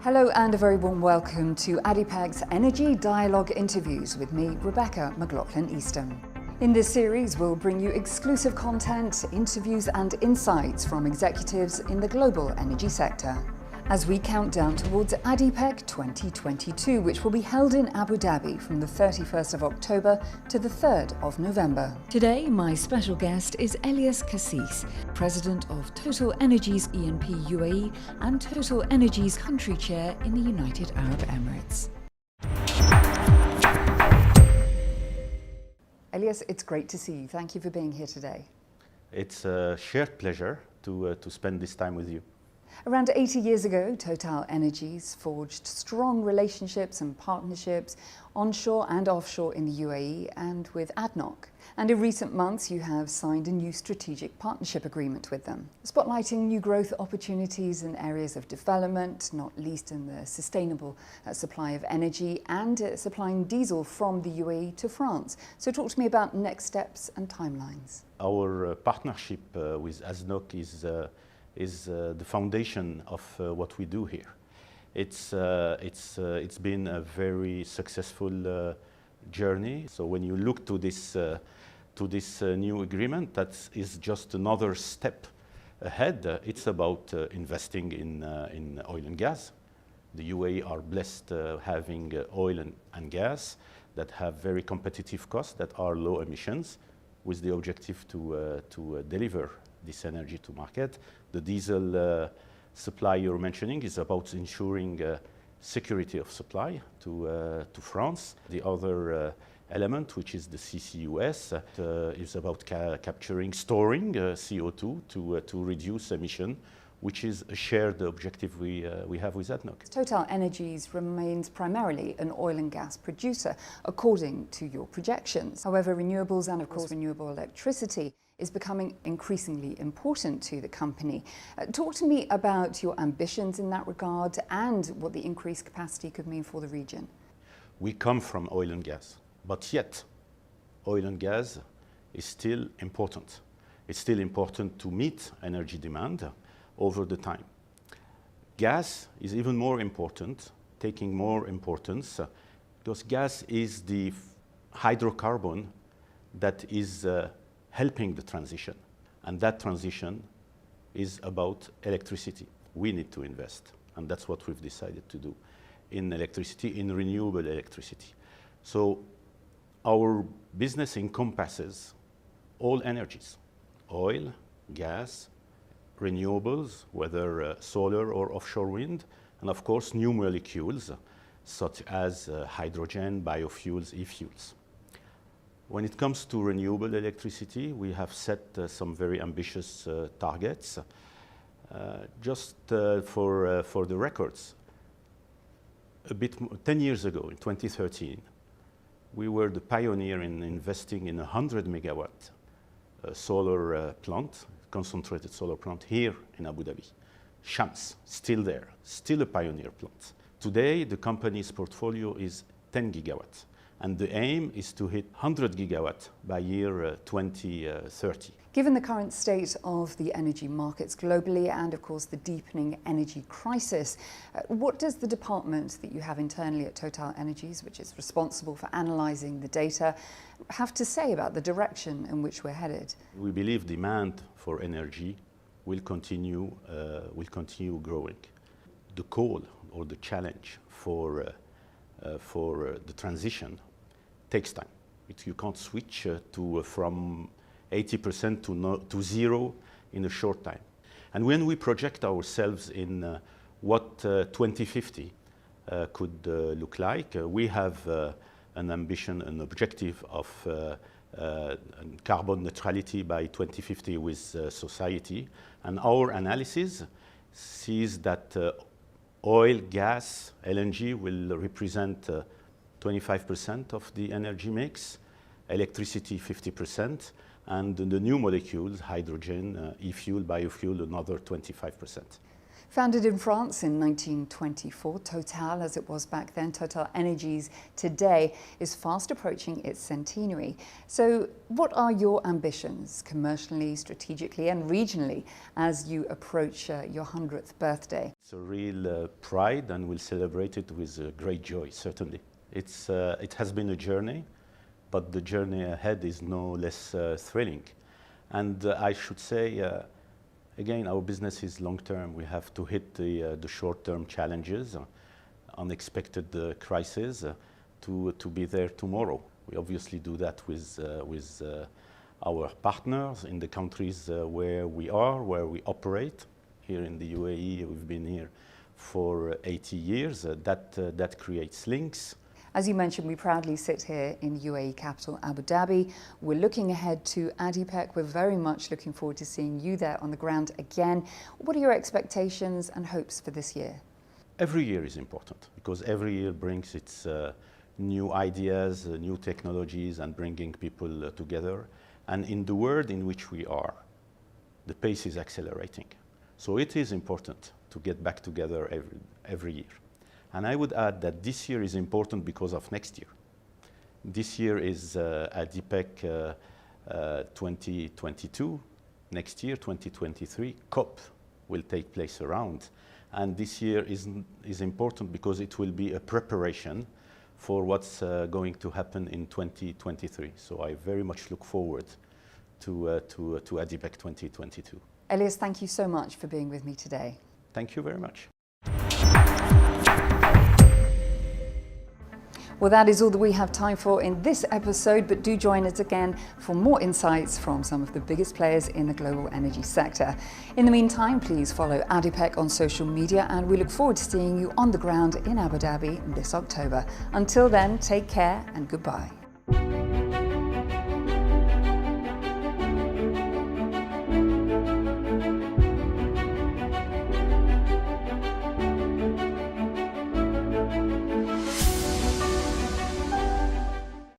Hello and a very warm welcome to ADIPEC's Energy Dialogue Interviews with me, Rebecca McLaughlin-Easton. In this series, we'll bring you exclusive content, interviews and insights from executives in the global energy sector, as we count down towards ADIPEC 2022, which will be held in Abu Dhabi from the 31st of October to the 3rd of November. Today, my special guest is Elias Kassis, President of TotalEnergies E&P UAE and TotalEnergies Country Chair in the United Arab Emirates. Elias, it's great to see you. Thank you for being here today. It's a shared pleasure to spend this time with you. Around 80 years ago, TotalEnergies forged strong relationships and partnerships onshore and offshore in the UAE and with ADNOC. And in recent months, you have signed a new strategic partnership agreement with them, spotlighting new growth opportunities in areas of development, not least in the sustainable supply of energy and supplying diesel from the UAE to France. So talk to me about next steps and timelines. Our partnership with ADNOC is the foundation of what we do here. It's been a very successful journey. So when you look to this new agreement, that is just another step ahead. It's about investing in oil and gas. The UAE are blessed having oil and gas that have very competitive costs, that are low emissions, with the objective to deliver this energy to market. The diesel supply you're mentioning is about ensuring security of supply to France. The other element, which is the CCUS, is about capturing, storing CO2 to reduce emission, which is a shared objective we have with ADNOC. TotalEnergies remains primarily an oil and gas producer, according to your projections. However, renewables and, of course, renewable electricity is becoming increasingly important to the company. Talk to me about your ambitions in that regard and what the increased capacity could mean for the region. We come from oil and gas, but yet oil and gas is still important. It's still important to meet energy demand over the time. Gas is even more important, taking more importance, because gas is the hydrocarbon that is helping the transition. And that transition is about electricity. We need to invest, and that's what we've decided to do, in electricity, in renewable electricity. So our business encompasses all energies: oil, gas, renewables, whether solar or offshore wind, and of course new molecules such as hydrogen, biofuels, e-fuels. When it comes to renewable electricity, we have set some very ambitious targets. Just for the records, 10 years ago, in 2013, we were the pioneer in investing in a 100 megawatt solar plant, concentrated solar plant here in Abu Dhabi. Shams, still there, still a pioneer plant. Today, the company's portfolio is 10 gigawatts. And the aim is to hit 100 gigawatts by year 2030. Given the current state of the energy markets globally and, of course, the deepening energy crisis, what does the department that you have internally at TotalEnergies, which is responsible for analysing the data, have to say about the direction in which we're headed? We believe demand for energy will continue growing. The call or the challenge for the transition takes time. You can't switch from 80% to zero in a short time. And when we project ourselves in what 2050 could look like, we have an ambition, an objective of carbon neutrality by 2050 with society. And our analysis sees that oil, gas, LNG will represent 25% of the energy mix, electricity 50%, and the new molecules, hydrogen, e-fuel, biofuel, another 25%. Founded in France in 1924, Total, as it was back then, TotalEnergies today, is fast approaching its centenary. So what are your ambitions commercially, strategically and regionally as you approach your 100th birthday? It's a real pride, and we'll celebrate it with great joy, certainly. It has been a journey, but the journey ahead is no less thrilling. And I should say, again, our business is long-term. We have to hit the short-term challenges, unexpected crises, to be there tomorrow. We obviously do that with our partners in the countries where we operate. Here in the UAE, we've been here for 80 years. That creates links. As you mentioned, we proudly sit here in UAE capital Abu Dhabi. We're looking ahead to ADIPEC. We're very much looking forward to seeing you there on the ground again. What are your expectations and hopes for this year? Every year is important because every year brings its new ideas, new technologies, and bringing people together. And in the world in which we are, the pace is accelerating. So it is important to get back together every year. And I would add that this year is important because of next year. This year is ADIPEC 2022. Next year, 2023, COP will take place around. And this year is important because it will be a preparation for what's going to happen in 2023. So I very much look forward to ADIPEC 2022. Elias, thank you so much for being with me today. Thank you very much. Well, that is all that we have time for in this episode, but do join us again for more insights from some of the biggest players in the global energy sector. In the meantime, please follow ADIPEC on social media, and we look forward to seeing you on the ground in Abu Dhabi this October. Until then, take care and goodbye.